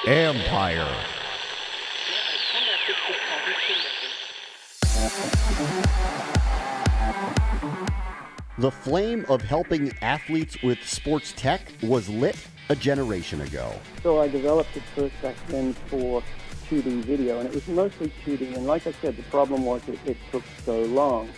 Empire. The flame of helping athletes with sports tech was lit a generation ago. So I developed it first back then for 2D video, and it was mostly 2D. And like I said, the problem was it took so long.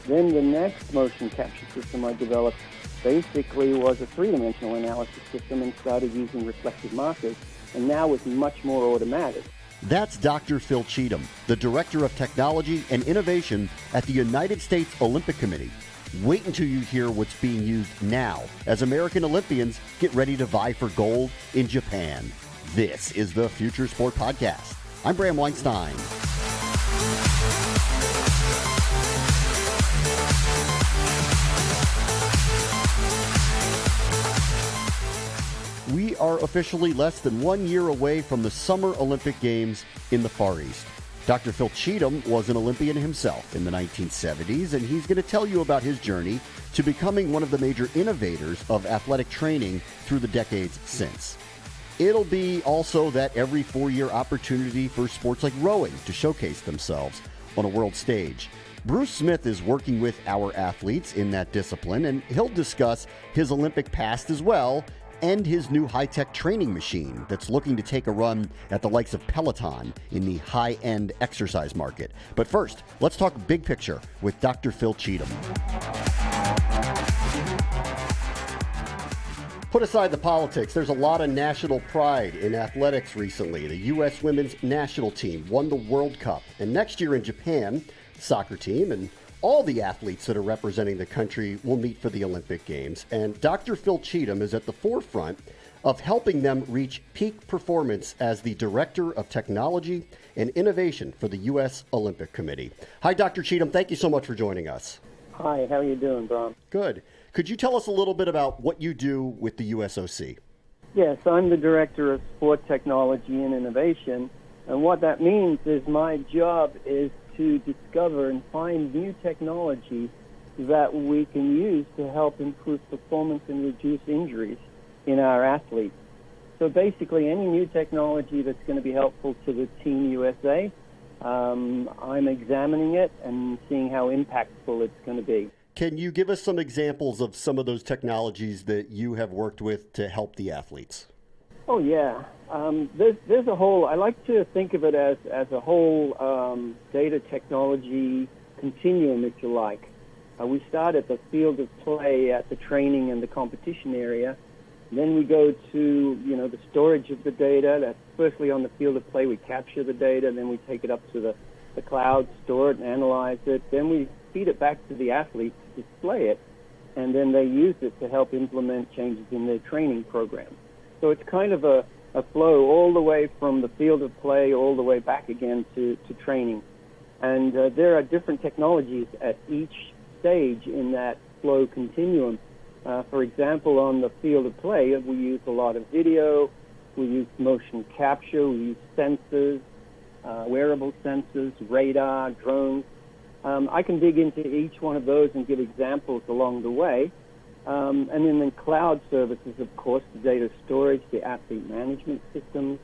Then the next motion capture system I developed basically was a three-dimensional analysis system and started using reflective markers, and now it's much more automatic. That's Dr. Phil Cheetham, the Director of Technology and Innovation at the United States Olympic Committee. Wait until you hear what's being used now as American Olympians get ready to vie for gold in Japan. This is the Future Sport Podcast. I'm Bram Weinstein. We are officially less than 1 year away from the Summer Olympic Games in the Far East. Dr. Phil Cheetham was an Olympian himself in the 1970s, and he's going to tell you about his journey to becoming one of the major innovators of athletic training through the decades since. It'll be also that every 4-year opportunity for sports like rowing to showcase themselves on a world stage. Bruce Smith is working with our athletes in that discipline, and he'll discuss his Olympic past as well, and his new high-tech training machine that's looking to take a run at the likes of Peloton in the high-end exercise market. But first, let's talk big picture with Dr. Phil Cheetham. Put aside the politics, there's a lot of national pride in athletics recently. The U.S. women's national team won the World Cup, and next year in Japan, the soccer team and all the athletes that are representing the country will meet for the Olympic Games, and Dr. Phil Cheetham is at the forefront of helping them reach peak performance as the Director of Technology and Innovation for the U.S. Olympic Committee. Hi, Dr. Cheetham. Thank you so much for joining us. Hi, how are you doing, Bram? Good. Could you tell us a little bit about what you do with the USOC? Yes, I'm the Director of Sport Technology and Innovation, and what that means is my job is to discover and find new technology that we can use to help improve performance and reduce injuries in our athletes. So basically, any new technology that's going to be helpful to the Team USA, I'm examining it and seeing how impactful it's going to be. Can you give us some examples of some of those technologies that you have worked with to help the athletes? Oh, yeah. There's a whole, I like to think of it as a whole data technology continuum, if you like. We start at the field of play at the training and the competition area. Then we go to, the storage of the data. That's firstly on the field of play. We capture the data. Then we take it up to the cloud, store it, and analyze it. Then we feed it back to the athletes to display it. And then they use it to help implement changes in their training program. So it's kind of a flow all the way from the field of play all the way back again to training. And there are different technologies at each stage in that flow continuum. For example, on the field of play, we use a lot of video, we use motion capture, we use sensors, wearable sensors, radar, drones. I can dig into each one of those and give examples along the way. And then the cloud services, of course, the data storage, the athlete management systems.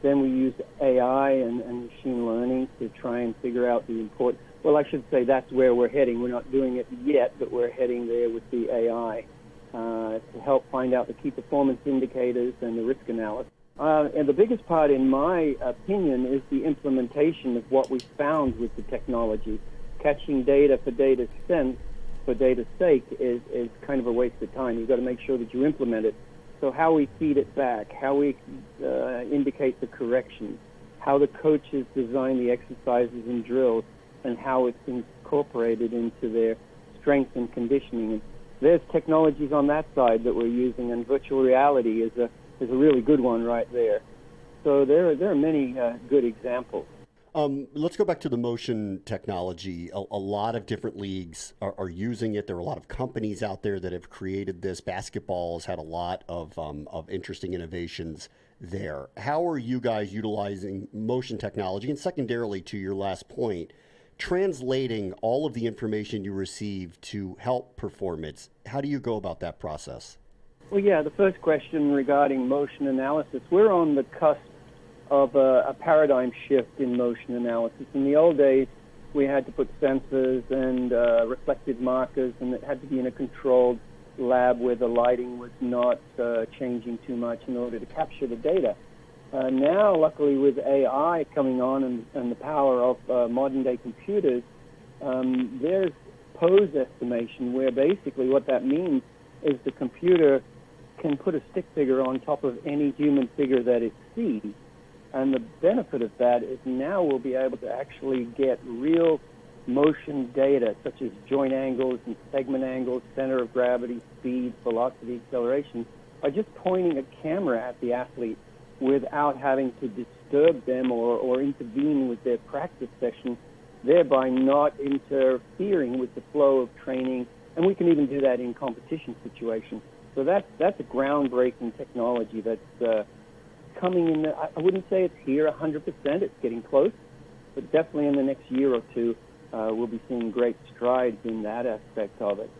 Then we use AI and machine learning to try and figure out the important. Well, I should say that's where we're heading. We're not doing it yet, but we're heading there with the AI to help find out the key performance indicators and the risk analysis. And the biggest part, in my opinion, is the implementation of what we found with the technology. Catching data for data's sense, for data's sake, is kind of a waste of time. You've got to make sure that you implement it. So how we feed it back, how we indicate the corrections, how the coaches design the exercises and drills, and how it's incorporated into their strength and conditioning. And there's technologies on that side that we're using, and virtual reality is a really good one right there. So there are many good examples. Let's go back to the motion technology. A lot of different leagues are using it. There are a lot of companies out there that have created this. Basketball has had a lot of interesting innovations there. How are you guys utilizing motion technology? And secondarily, to your last point, translating all of the information you receive to help performance. How do you go about that process? Well, yeah, the first question regarding motion analysis, we're on the cusp of a paradigm shift in motion analysis. In the old days, we had to put sensors and reflective markers, and it had to be in a controlled lab where the lighting was not changing too much in order to capture the data. Now, luckily, with AI coming on and the power of modern-day computers, there's pose estimation, where basically what that means is the computer can put a stick figure on top of any human figure that it sees. And the benefit of that is now we'll be able to actually get real motion data, such as joint angles and segment angles, center of gravity, speed, velocity, acceleration, by just pointing a camera at the athlete without having to disturb them or intervene with their practice session, thereby not interfering with the flow of training. And we can even do that in competition situations. So that's a groundbreaking technology that's coming in. I wouldn't say it's here 100%. It's getting close. But definitely in the next year or two, we'll be seeing great strides in that aspect of it.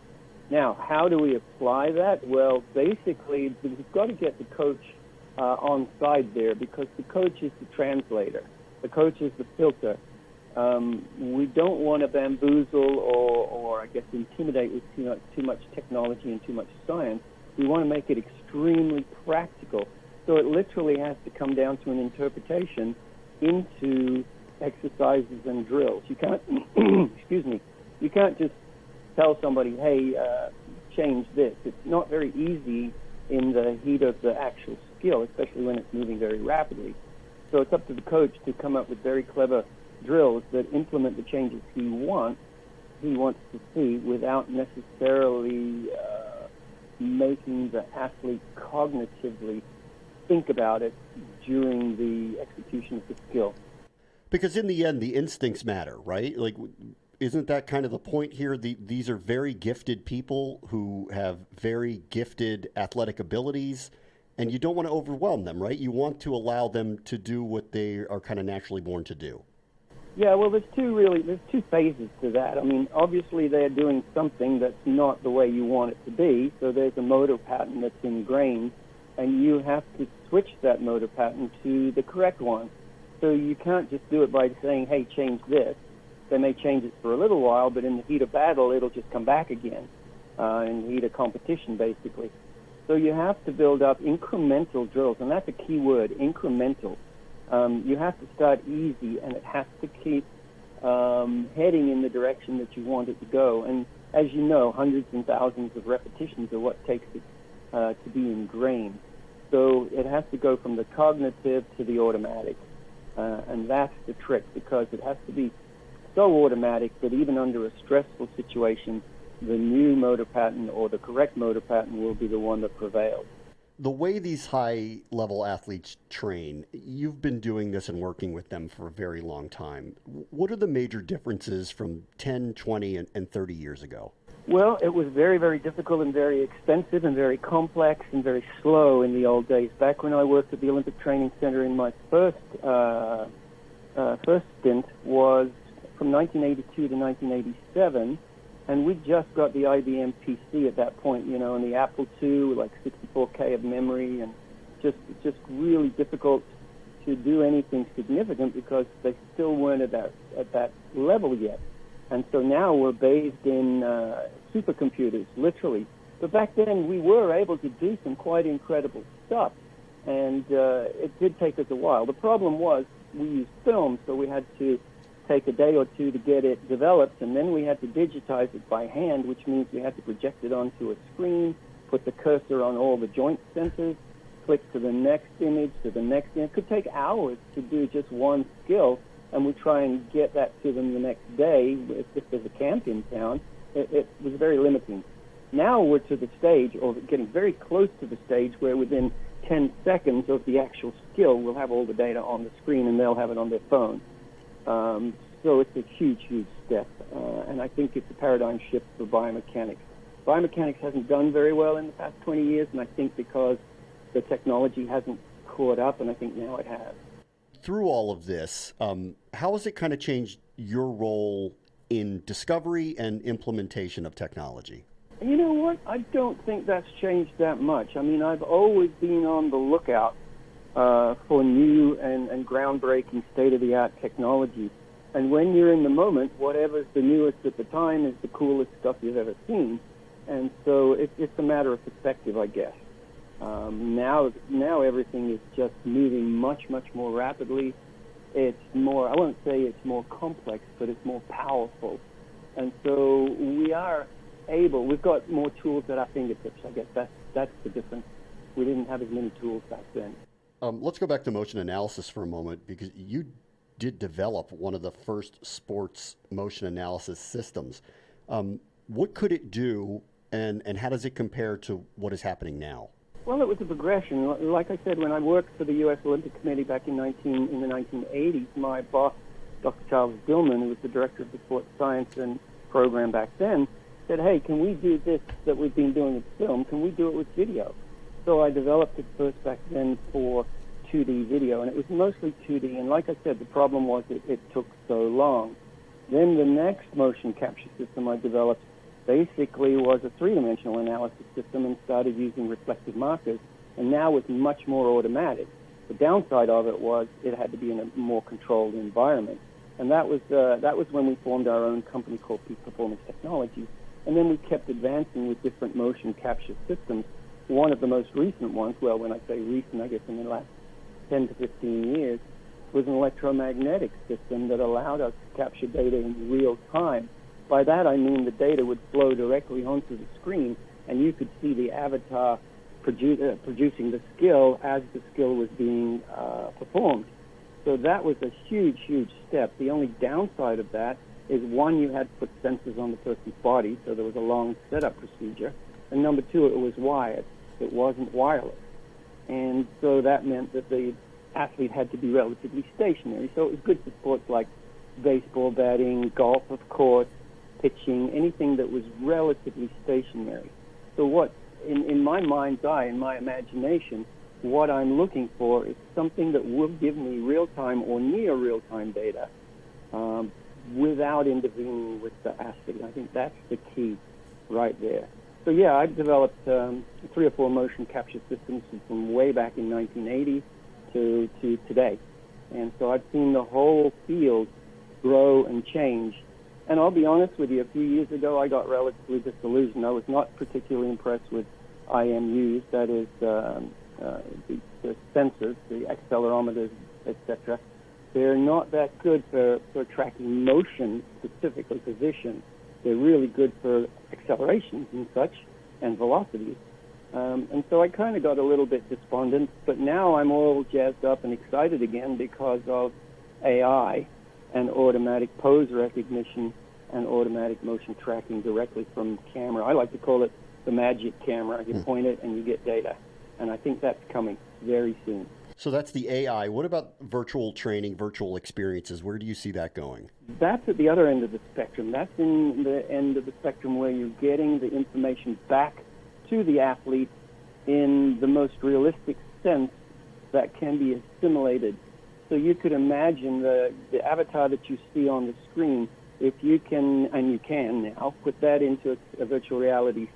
Now, how do we apply that? Well, basically, we've got to get the coach on side there, because the coach is the translator. The coach is the filter. We don't want to bamboozle or I guess, intimidate with too much technology and too much science. We want to make it extremely practical. So it literally has to come down to an interpretation into exercises and drills. You can't, excuse me, you can't just tell somebody, hey, change this. It's not very easy in the heat of the actual skill, especially when it's moving very rapidly. So it's up to the coach to come up with very clever drills that implement the changes he wants to see without necessarily making the athlete cognitively think about it during the execution of the skill. Because in the end, the instincts matter, right? Like, isn't that kind of the point here? These are very gifted people who have very gifted athletic abilities, and you don't want to overwhelm them, right? You want to allow them to do what they are kind of naturally born to do. Yeah, well, there's two phases to that. I mean, obviously they're doing something that's not the way you want it to be, so there's a motor pattern that's ingrained, and you have to switch that motor pattern to the correct one. So you can't just do it by saying, hey, change this. They may change it for a little while, but in the heat of battle, it'll just come back again, in the heat of competition, basically. So you have to build up incremental drills, and that's a key word, incremental. You have to start easy, and it has to keep heading in the direction that you want it to go. And as you know, hundreds and thousands of repetitions are what takes it to be ingrained. So it has to go from the cognitive to the automatic. And that's the trick, because it has to be so automatic that even under a stressful situation, the new motor pattern or the correct motor pattern will be the one that prevails. The way these high-level athletes train, you've been doing this and working with them for a very long time. What are the major differences from 10, 20, and 30 years ago? Well, it was very, very difficult and very expensive and very complex and very slow in the old days. Back when I worked at the Olympic Training Center in my first stint was from 1982 to 1987, and we just got the IBM PC at that point, and the Apple II with like 64K of memory, and just really difficult to do anything significant because they still weren't at that level yet. And so now we're bathed in supercomputers, literally. But back then we were able to do some quite incredible stuff, and it did take us a while. The problem was we used film, so we had to take a day or two to get it developed, and then we had to digitize it by hand, which means we had to project it onto a screen, put the cursor on all the joint sensors, click to the next image, to the next image. It could take hours to do just one skill, and we try and get that to them the next day if there's a camp in town. It was very limiting. Now we're to the stage, or getting very close to the stage, where within 10 seconds of the actual skill, we'll have all the data on the screen and they'll have it on their phone. So it's a huge, huge step, and I think it's a paradigm shift for biomechanics. Biomechanics hasn't done very well in the past 20 years, and I think because the technology hasn't caught up, and I think now it has. Through all of this, how has it kind of changed your role in discovery and implementation of technology? You know what? I don't think that's changed that much. I mean, I've always been on the lookout for new and groundbreaking state-of-the-art technology. And when you're in the moment, whatever's the newest at the time is the coolest stuff you've ever seen. And so it's a matter of perspective, I guess. Now everything is just moving much more rapidly. It's more, I won't say it's more complex, but it's more powerful. And so we've got more tools at our fingertips. I guess that's the difference. We didn't have as many tools back then. Let's go back to motion analysis for a moment, because you did develop one of the first sports motion analysis systems. What could it do, and how does it compare to what is happening now? Well, it was a progression. Like I said, when I worked for the U.S. Olympic Committee back in the 1980s, my boss, Dr. Charles Dillman, who was the director of the sports science and program back then, said, hey, can we do this that we've been doing with film? Can we do it with video? So I developed it first back then for 2D video, and it was mostly 2D. And like I said, the problem was it took so long. Then the next motion capture system I developed basically was a three-dimensional analysis system and started using reflective markers, and now it's much more automatic. The downside of it was it had to be in a more controlled environment. And that was when we formed our own company called Peak Performance Technologies. And then we kept advancing with different motion capture systems. One of the most recent ones, well, when I say recent, I guess in the last 10 to 15 years, was an electromagnetic system that allowed us to capture data in real time. By that I mean the data would flow directly onto the screen, and you could see the avatar producing the skill as the skill was being performed. So that was a huge step. The only downside of that is, one, you had to put sensors on the person's body, so there was a long setup procedure. And number two, it was wired. It wasn't wireless. And so that meant that the athlete had to be relatively stationary. So it was good for sports like baseball batting, golf, of course, pitching, anything that was relatively stationary. So what, in my mind's eye, in my imagination, what I'm looking for is something that will give me real-time or near real-time data without intervening with the athlete. I think that's the key right there. So yeah, I've developed 3 or 4 motion capture systems from way back in 1980 to today. And so I've seen the whole field grow and change. And I'll be honest with you, a few years ago I got relatively disillusioned. I was not particularly impressed with IMUs, that is the sensors, the accelerometers, etc. They're not that good for tracking motion, specifically position. They're really good for accelerations and such, and velocities. And so I kind of got a little bit despondent, but now I'm all jazzed up and excited again because of AI and automatic pose recognition and automatic motion tracking directly from camera. I like to call it the magic camera. You point it and you get data. And I think that's coming very soon. So that's the AI. What about virtual training, virtual experiences? Where do you see that going? That's at the other end of the spectrum. That's in the end of the spectrum where you're getting the information back to the athlete in the most realistic sense that can be assimilated. So you could imagine the avatar that you see on the screen, if you can, and you can now, put that into a virtual reality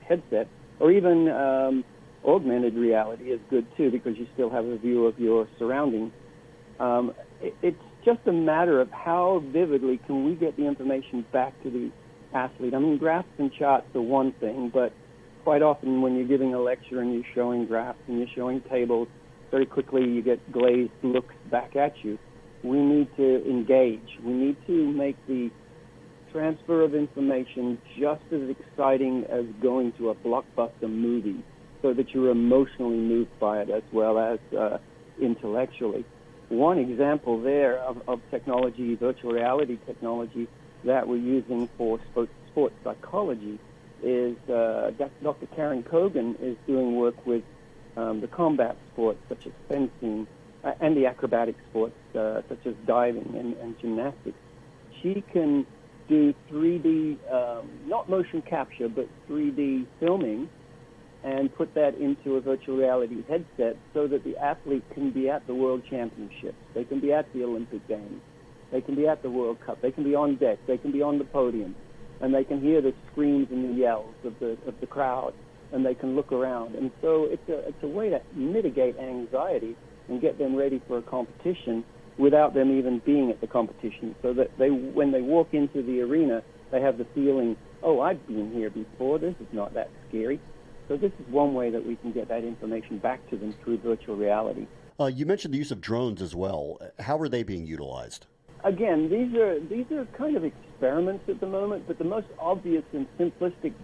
headset, or even augmented reality is good too, because you still have a view of your surroundings. It's just a matter of how vividly can we get the information back to the athlete. I mean, graphs and charts are one thing, but quite often when you're giving a lecture and you're showing graphs and you're showing tables, very quickly you get glazed looks back at you. We need to engage. We need to make the transfer of information just as exciting as going to a blockbuster movie, so that you're emotionally moved by it as well as intellectually. One example there of technology, virtual reality technology, that we're using for sports psychology is Dr. Karen Kogan is doing work with the combat sports such as fencing and the acrobatic sports such as diving and gymnastics. She can do 3D, not motion capture, but 3D filming, and put that into a virtual reality headset so that the athlete can be at the World Championships, they can be at the Olympic Games, they can be at the World Cup, they can be on deck, they can be on the podium. and they can hear the screams and the yells of the crowd, and they can look around. And so it's a way to mitigate anxiety and get them ready for a competition without them even being at the competition, so that when they walk into the arena, they have the feeling, oh, I've been here before, this is not that scary. So this is one way that we can get that information back to them through virtual reality. You mentioned the use of drones as well. How are they being utilized? Again, these are kind of experiments at the moment, but the most obvious and simplistic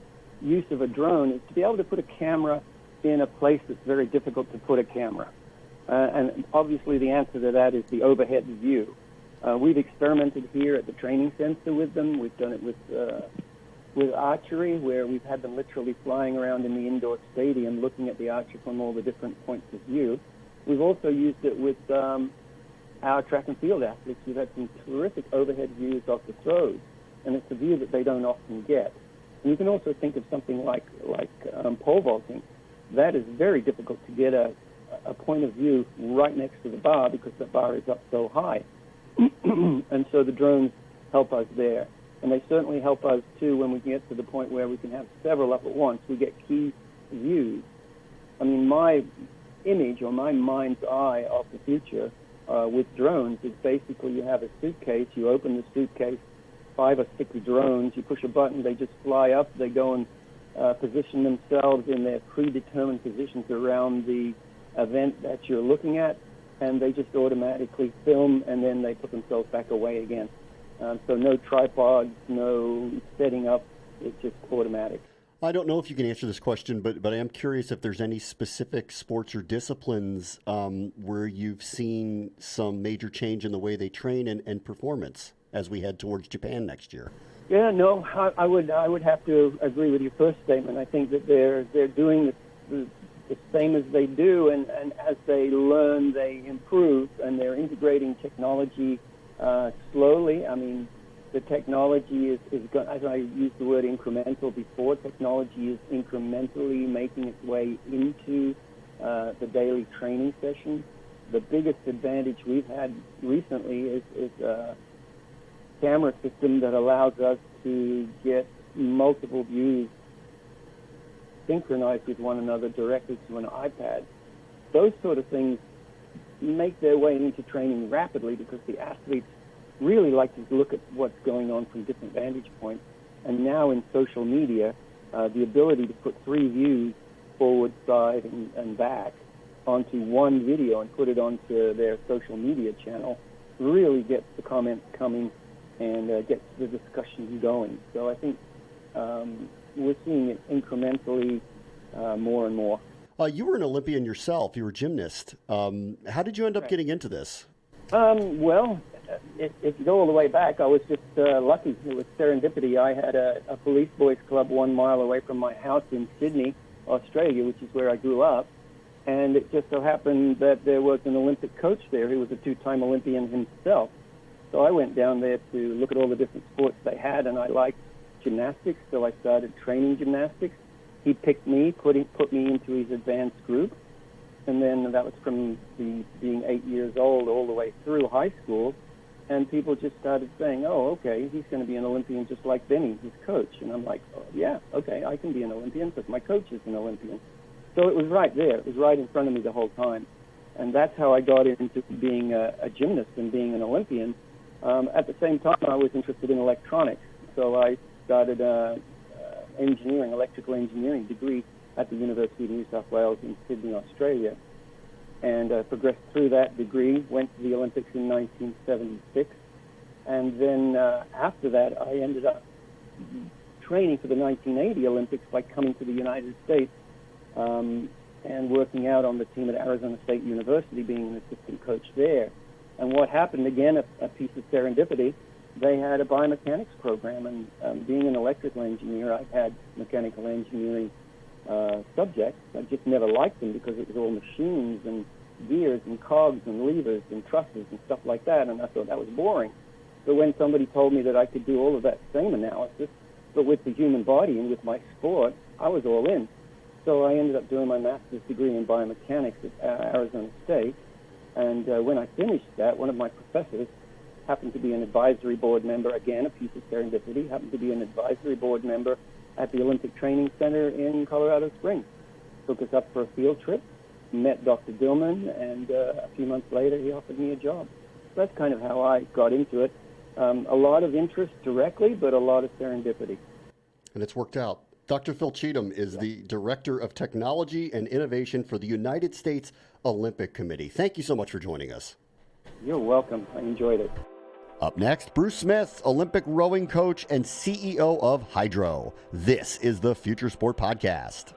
use of a drone is to be able to put a camera in a place that's very difficult to put a camera. And obviously the answer to that is the overhead view. We've experimented here at the training center with them. We've done it with archery, where we've had them literally flying around in the indoor stadium looking at the archer from all the different points of view. We've also used it with our track and field athletes. We've had some terrific overhead views of the throws, and it's a view that they don't often get. And you can also think of something like pole vaulting. That is very difficult to get a point of view right next to the bar because the bar is up so high. And so the drones help us there. And they certainly help us, too, when we get to the point where we can have several up at once. We get key views. I mean, my image or my mind's eye of the future with drones is basically you have a suitcase, you open the suitcase, 5 or 6 drones, you push a button, they just fly up, they go and position themselves in their predetermined positions around the event that you're looking at, and they just automatically film, and then they put themselves back away again. So no tripods, no setting up, it's just automatic. I don't know if you can answer this question, but I am curious if there's any specific sports or disciplines where you've seen some major change in the way they train and performance as we head towards Japan next year. Yeah, no, I would have to agree with your first statement. I think that they're doing the same as they do, and as they learn, they improve, and they're integrating technology slowly. I mean, the technology is as I used the word incremental before, technology is incrementally making its way into the daily training session. The biggest advantage we've had recently is a camera system that allows us to get multiple views synchronized with one another directly to an iPad. Those sort of things make their way into training rapidly because the athletes really like to look at what's going on from different vantage points. And now in social media, the ability to put 3 views, forward, side, and back, onto one video and put it onto their social media channel really gets the comments coming and gets the discussion going. So I think we're seeing it incrementally more and more. You were an Olympian yourself. You were a gymnast. How did you end up getting into this? Well, if you go all the way back, I was just lucky. It was serendipity. I had a police boys club 1 mile away from my house in Sydney, Australia, which is where I grew up. And it just so happened that there was an Olympic coach there who was a 2-time Olympian himself. So I went down there to look at all the different sports they had, and I liked gymnastics, so I started training gymnastics. He picked me, put me into his advanced group, and then that was from being 8 years old all the way through high school, and people just started saying, oh, okay, he's going to be an Olympian just like Benny, his coach. And I'm like, oh, yeah, okay, I can be an Olympian because my coach is an Olympian. So it was right there. It was right in front of me the whole time. And that's how I got into being a gymnast and being an Olympian. At the same time, I was interested in electronics. So I started engineering, electrical engineering degree at the University of New South Wales in Sydney, Australia. And progressed through that degree, went to the Olympics in 1976. And then after that, I ended up training for the 1980 Olympics by coming to the United States and working out on the team at Arizona State University, being an assistant coach there. And what happened, again, a piece of serendipity, they had a biomechanics program, and being an electrical engineer, I had mechanical engineering subjects. I just never liked them because it was all machines and gears and cogs and levers and trusses and stuff like that, and I thought that was boring. So when somebody told me that I could do all of that same analysis, but with the human body and with my sport, I was all in. So I ended up doing my master's degree in biomechanics at Arizona State, and when I finished that, one of my professors happened to be an advisory board member, again, a piece of serendipity, happened to be an advisory board member at the Olympic Training Center in Colorado Springs. Took us up for a field trip, met Dr. Dillman, and a few months later he offered me a job. That's kind of how I got into it. A lot of interest directly, but a lot of serendipity. And it's worked out. Dr. Phil Cheetham is the Director of Technology and Innovation for the United States Olympic Committee. Thank you so much for joining us. You're welcome. I enjoyed it. Up next, Bruce Smith, Olympic rowing coach and CEO of Hydrow. This is the Future Sport Podcast.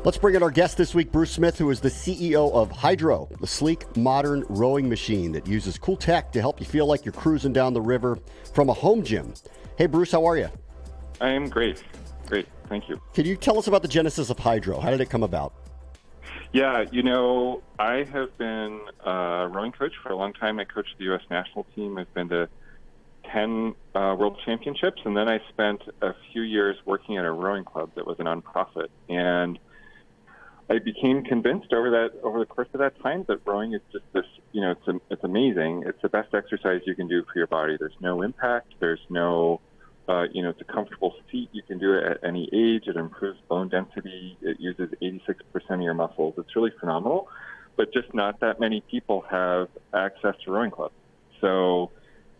Let's bring in our guest this week, Bruce Smith, who is the CEO of Hydrow, the sleek, modern rowing machine that uses cool tech to help you feel like you're cruising down the river from a home gym. Hey, Bruce, how are you? I am great. Great. Thank you. Can you tell us about the genesis of Hydrow? How did it come about? Yeah, I have been a rowing coach for a long time. I coached the U.S. national team. I've been to 10 world championships, and then I spent a few years working at a rowing club that was a nonprofit. And I became convinced over the course of that time that rowing is just this, it's amazing. It's the best exercise you can do for your body. There's no impact. There's no, it's a comfortable seat. You can do it at any age. It improves bone density. It uses 86% of your muscles. It's really phenomenal, but just not that many people have access to rowing clubs. So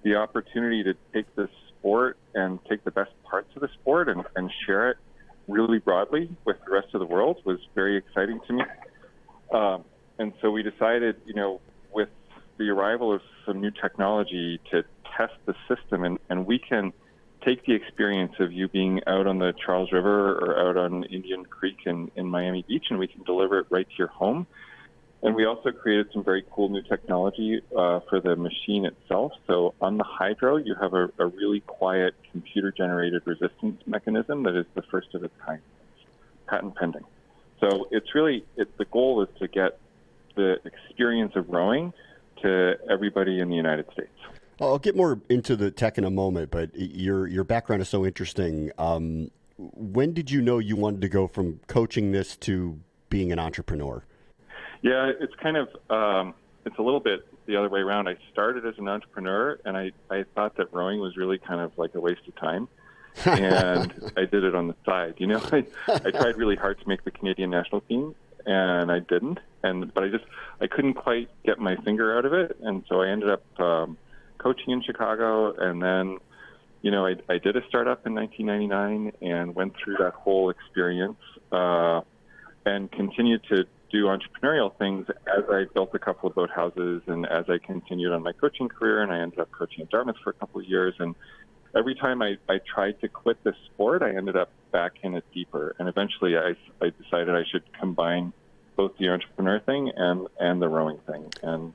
the opportunity to take this sport and take the best parts of the sport and share it really broadly with the rest of the world was very exciting to me. And so we decided, with the arrival of some new technology to test the system, and we can take the experience of you being out on the Charles River or out on Indian Creek in Miami Beach, and we can deliver it right to your home. And we also created some very cool new technology for the machine itself. So on the Hydrow, you have a really quiet computer-generated resistance mechanism that is the first of its kind, patent pending. So the goal is to get the experience of rowing to everybody in the United States. I'll get more into the tech in a moment, but your background is so interesting. When did you know you wanted to go from coaching this to being an entrepreneur? Yeah, it's kind of, it's a little bit the other way around. I started as an entrepreneur, and I thought that rowing was really kind of like a waste of time, and I did it on the side. I tried really hard to make the Canadian national team, and I didn't, but I couldn't quite get my finger out of it, and so I ended up coaching in Chicago, and then, I did a startup in 1999 and went through that whole experience and continued to do entrepreneurial things as I built a couple of boathouses and as I continued on my coaching career, and I ended up coaching at Dartmouth for a couple of years. And every time I tried to quit this sport, I ended up back in it deeper. And eventually I decided I should combine both the entrepreneur thing and the rowing thing. And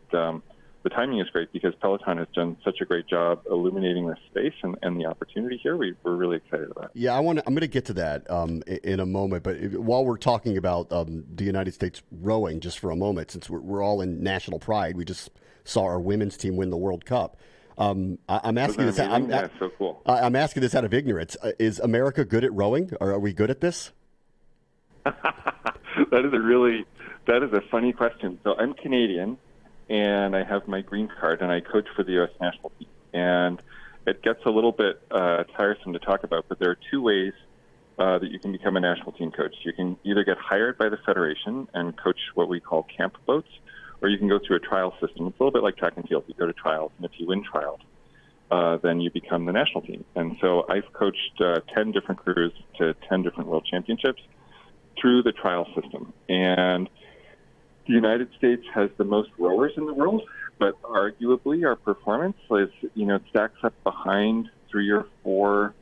the timing is great because Peloton has done such a great job illuminating this space and the opportunity here. We're really excited about it. Yeah, I'm going to get to that in a moment. But while we're talking about the United States rowing, just for a moment, since we're all in national pride, we just saw our women's team win the World Cup. I'm asking this. So cool. I'm asking this out of ignorance. Is America good at rowing? Or are we good at this? That is a funny question. So I'm Canadian, and I have my green card, and I coach for the U.S. national team. And it gets a little bit tiresome to talk about, but there are two ways that you can become a national team coach. You can either get hired by the federation and coach what we call camp boats, or you can go through a trial system. It's a little bit like track and field. You go to trials, and if you win trials, then you become the national team. And so I've coached 10 different crews to 10 different world championships through the trial system. And the United States has the most rowers in the world, but arguably our performance is, it stacks up behind 3 or 4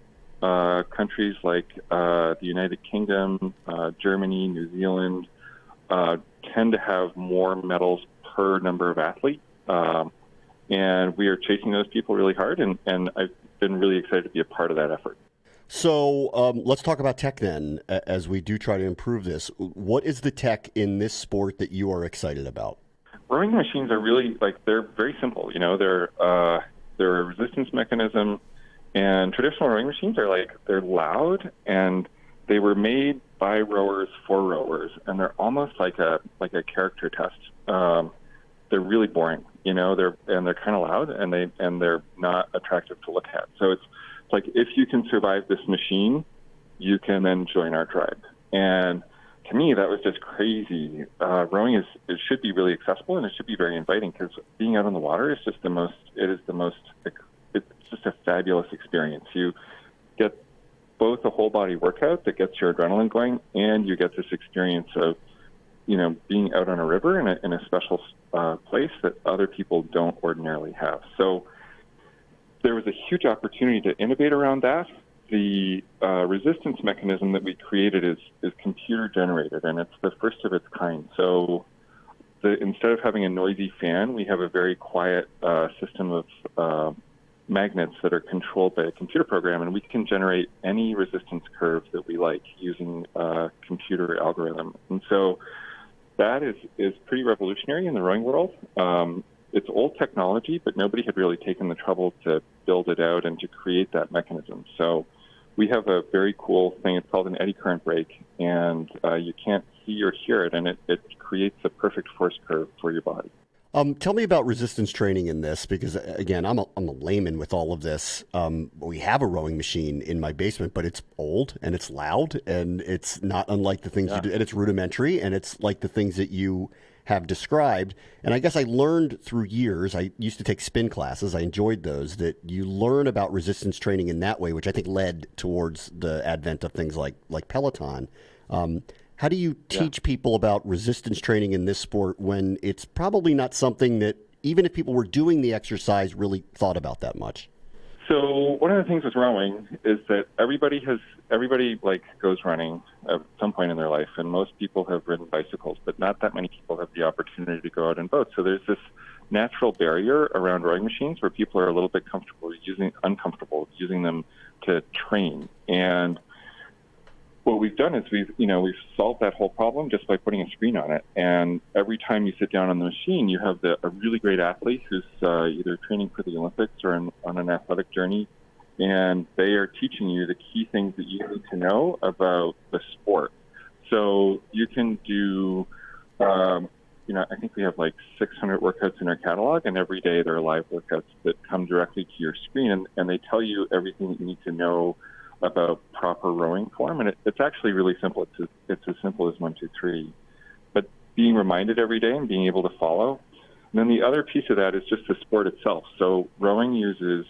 countries like the United Kingdom, Germany, New Zealand, tend to have more medals per number of athletes. And we are chasing those people really hard, and I've been really excited to be a part of that effort. So let's talk about tech then, as we do try to improve this. What is the tech in this sport that you are excited about? rowing machines are really, like, they're very simple. You know, they're a resistance mechanism, and traditional rowing machines are like, they're loud, and they were made by rowers for rowers, and they're almost like a character test. They're really boring, you know. They're kind of loud, and they're not attractive to look at. So it's like, if you can survive this machine, you can then join our tribe. And to me, that was just crazy. Rowing it should be really accessible, and it should be very inviting, because being out on the water is just it's just a fabulous experience. You get both a whole body workout that gets your adrenaline going, and you get this experience of, you know, being out on a river in a special place that other people don't ordinarily have. So there was a huge opportunity to innovate around that. The resistance mechanism that we created is computer generated, and it's the first of its kind. So instead of having a noisy fan, we have a very quiet system of magnets that are controlled by a computer program, and we can generate any resistance curve that we like using a computer algorithm. And so that is pretty revolutionary in the rowing world. It's old technology, but nobody had really taken the trouble to build it out and to create that mechanism. So we have a very cool thing. It's called an eddy current brake, and you can't see or hear it, and it creates a perfect force curve for your body. Tell me about resistance training in this, because, again, I'm a layman with all of this. We have a rowing machine in my basement, but it's old and it's loud, and it's not unlike the things you do, and it's rudimentary, and it's like the things that you have described. And I guess I learned through years, I used to take spin classes, I enjoyed those, that you learn about resistance training in that way, which I think led towards the advent of things like Peloton. How do you teach people about resistance training in this sport when it's probably not something that, even if people were doing the exercise, really thought about that much? So one of the things with rowing is that everybody like goes running at some point in their life, and most people have ridden bicycles, but not that many people have the opportunity to go out and boat. So there's this natural barrier around rowing machines where people are a little bit uncomfortable using them to train. And what we've done is we've solved that whole problem just by putting a screen on it. And every time you sit down on the machine, you have a really great athlete who's either training for the Olympics or on an athletic journey, and they are teaching you the key things that you need to know about the sport. So you can do, I think we have like 600 workouts in our catalog, and every day there are live workouts that come directly to your screen, and they tell you everything that you need to know about proper rowing form. And it's actually really simple. It's as simple as 1, 2, 3. But being reminded every day and being able to follow. And then the other piece of that is just the sport itself. So rowing uses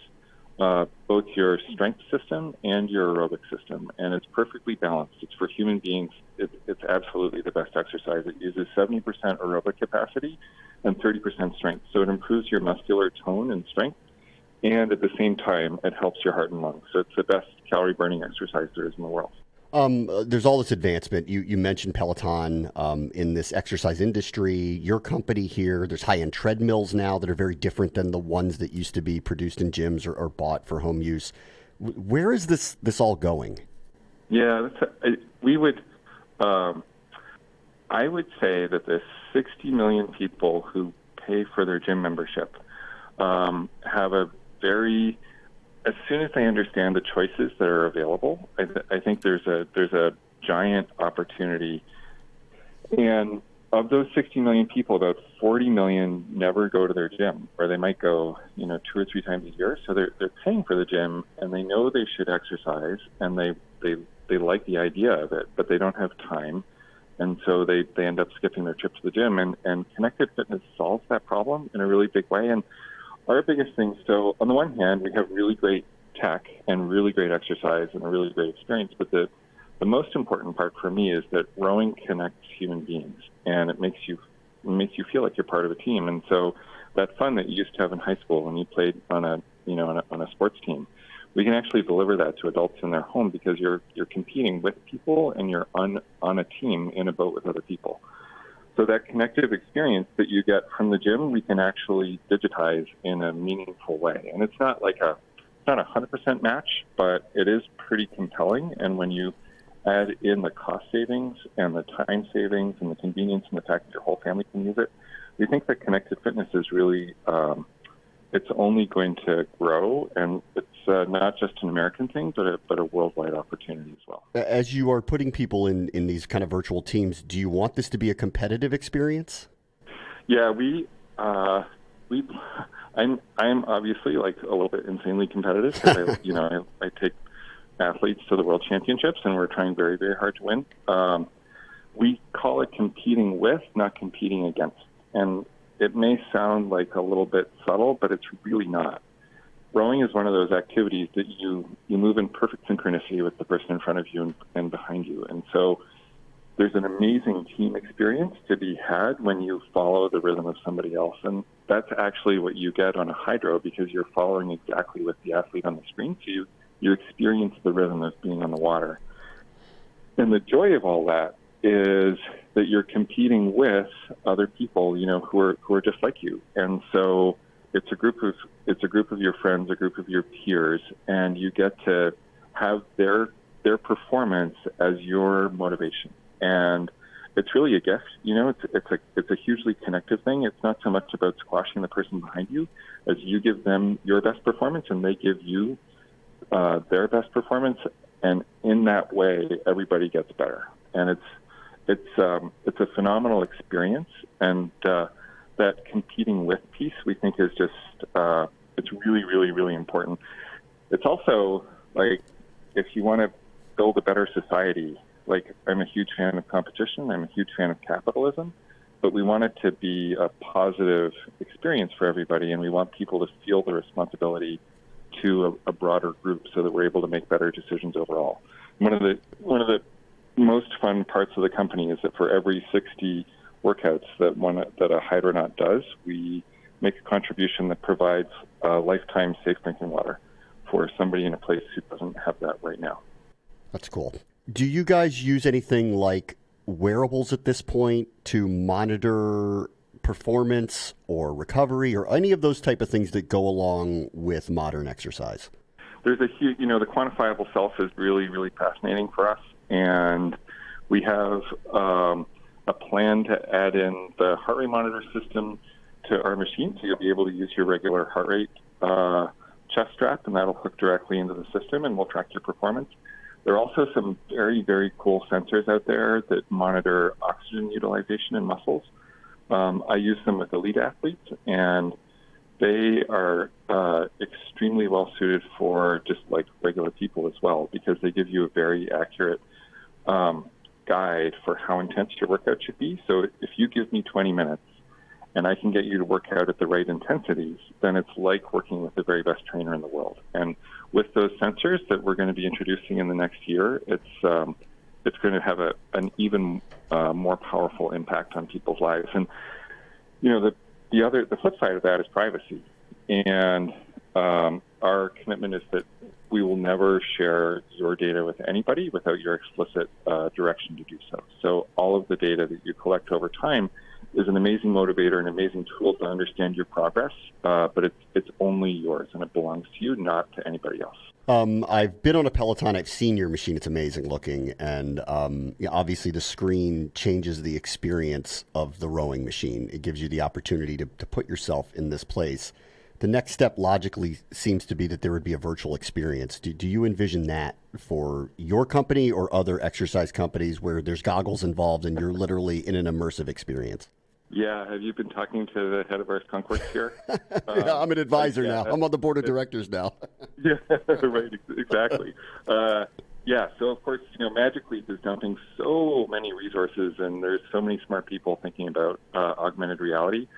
both your strength system and your aerobic system, and it's perfectly balanced. It's for human beings. It's absolutely the best exercise. It uses 70% aerobic capacity and 30% strength. So it improves your muscular tone and strength, and at the same time, it helps your heart and lungs. So it's the best calorie-burning exercise there is in the world. There's all this advancement. You mentioned Peloton in this exercise industry. Your company here, there's high-end treadmills now that are very different than the ones that used to be produced in gyms or bought for home use. Where is this all going? Yeah, I would say that the 60 million people who pay for their gym membership have a very, as soon as they understand the choices that are available, I think there's a giant opportunity. And of those 60 million people, about 40 million never go to their gym, or they might go, 2 or 3 times a year. So they're paying for the gym, and they know they should exercise, and they like the idea of it, but they don't have time. And so they end up skipping their trip to the gym. And connected fitness solves that problem in a really big way. And our biggest thing, so on the one hand, we have really great tech and really great exercise and a really great experience, but the most important part for me is that rowing connects human beings, and it makes you feel like you're part of a team. And so that fun that you used to have in high school when you played on a sports team, we can actually deliver that to adults in their home, because you're competing with people and you're on a team in a boat with other people. So that connective experience that you get from the gym, we can actually digitize in a meaningful way. And it's not like it's not 100% match, but it is pretty compelling. And when you add in the cost savings and the time savings and the convenience and the fact that your whole family can use it, we think that connected fitness is really, it's only going to grow, and it's not just an American thing, but a worldwide opportunity as well. As you are putting people in these kind of virtual teams, do you want this to be a competitive experience? Yeah, I'm obviously like a little bit insanely competitive. I take athletes to the World Championships, and we're trying very, very hard to win. We call it competing with, not competing against. And it may sound like a little bit subtle, but it's really not. Rowing is one of those activities that you move in perfect synchronicity with the person in front of you and behind you. And so there's an amazing team experience to be had when you follow the rhythm of somebody else. And that's actually what you get on a hydro, because you're following exactly with the athlete on the screen. So you experience the rhythm of being on the water. And the joy of all that is that you're competing with other people, who are just like you. And so it's a group of your friends, a group of your peers, and you get to have their performance as your motivation. And it's really a gift. It's a hugely connective thing. It's not so much about squashing the person behind you as you give them your best performance and they give you their best performance. And in that way, everybody gets better. And it's a phenomenal experience. And that competing with piece, we think, is just it's really, really, really important. It's also like, if you want to build a better society, like, I'm a huge fan of competition. I'm a huge fan of capitalism, but we want it to be a positive experience for everybody, and we want people to feel the responsibility to a broader group so that we're able to make better decisions overall. One of the most fun parts of the company is that for every 60 workouts that a hydronaut does, we make a contribution that provides lifetime safe drinking water for somebody in a place who doesn't have that right now. That's cool. Do you guys use anything like wearables at this point to monitor performance or recovery or any of those type of things that go along with modern exercise? There's a huge, the quantifiable self is really, really fascinating for us. And we have a plan to add in the heart rate monitor system to our machine. So you'll be able to use your regular heart rate chest strap, and that'll hook directly into the system, and we'll track your performance. There are also some very, very cool sensors out there that monitor oxygen utilization in muscles. I use them with elite athletes, and they are extremely well suited for just like regular people as well, because they give you a very accurate guide for how intense your workout should be. So if you give me 20 minutes and I can get you to work out at the right intensities, then it's like working with the very best trainer in the world. And with those sensors that we're going to be introducing in the next year, it's going to have an even more powerful impact on people's lives. And the flip side of that is privacy. And our commitment is that we will never share your data with anybody without your explicit direction to do so. So all of the data that you collect over time is an amazing motivator, an amazing tool to understand your progress, but it's only yours, and it belongs to you, not to anybody else. I've been on a Peloton. I've seen your machine. It's amazing looking. And obviously the screen changes the experience of the rowing machine. It gives you the opportunity to put yourself in this place. The next step logically seems to be that there would be a virtual experience. Do you envision that for your company or other exercise companies where there's goggles involved and you're literally in an immersive experience? Yeah. Have you been talking to the head of our concourse here? Yeah, I'm an advisor now. I'm on the board of directors now. Yeah, right. Exactly. Yeah. So, of course, Magic Leap is dumping so many resources, and there's so many smart people thinking about augmented reality.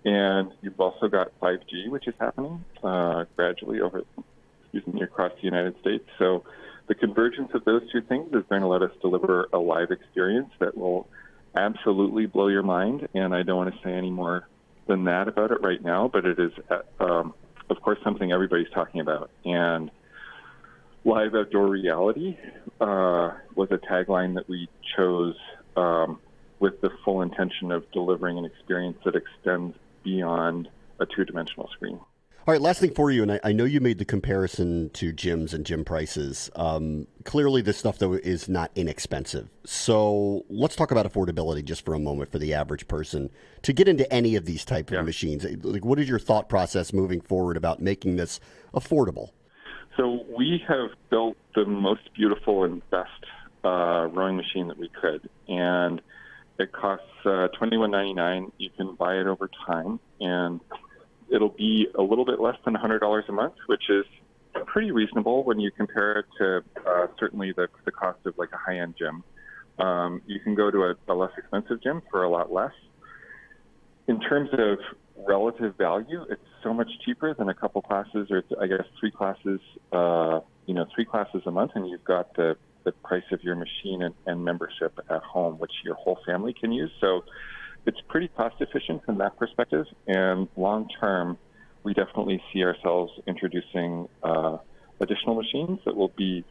And you've also got 5G, which is happening gradually across the United States. So the convergence of those two things is going to let us deliver a live experience that will absolutely blow your mind. And I don't want to say any more than that about it right now, but it is, of course, something everybody's talking about. And live outdoor reality was a tagline that we chose with the full intention of delivering an experience that extends beyond a two-dimensional screen. All right, last thing for you, and I know you made the comparison to gyms and gym prices. Clearly, this stuff, though, is not inexpensive. So let's talk about affordability just for a moment for the average person to get into any of these type of machines. Like, what is your thought process moving forward about making this affordable? So we have built the most beautiful and best rowing machine that we could, and it costs $21.99. You can buy it over time, and it'll be a little bit less than $100 a month, which is pretty reasonable when you compare it to certainly the cost of like a high-end gym. You can go to a less expensive gym for a lot less. In terms of relative value, it's so much cheaper than a couple classes, or I guess three classes a month, and you've got the price of your machine and membership at home, which your whole family can use. So it's pretty cost efficient from that perspective, and long term, we definitely see ourselves introducing additional machines that will be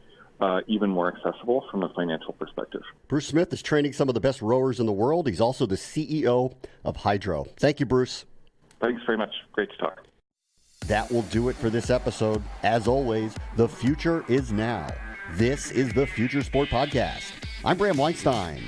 even more accessible from a financial perspective. Bruce Smith is training some of the best rowers in the world. He's also the CEO of Hydrow. Thank you, Bruce. Thanks very much. Great to talk. That will do it for this episode. As always, the future is now. This is the Future Sport Podcast. I'm Bram Weinstein.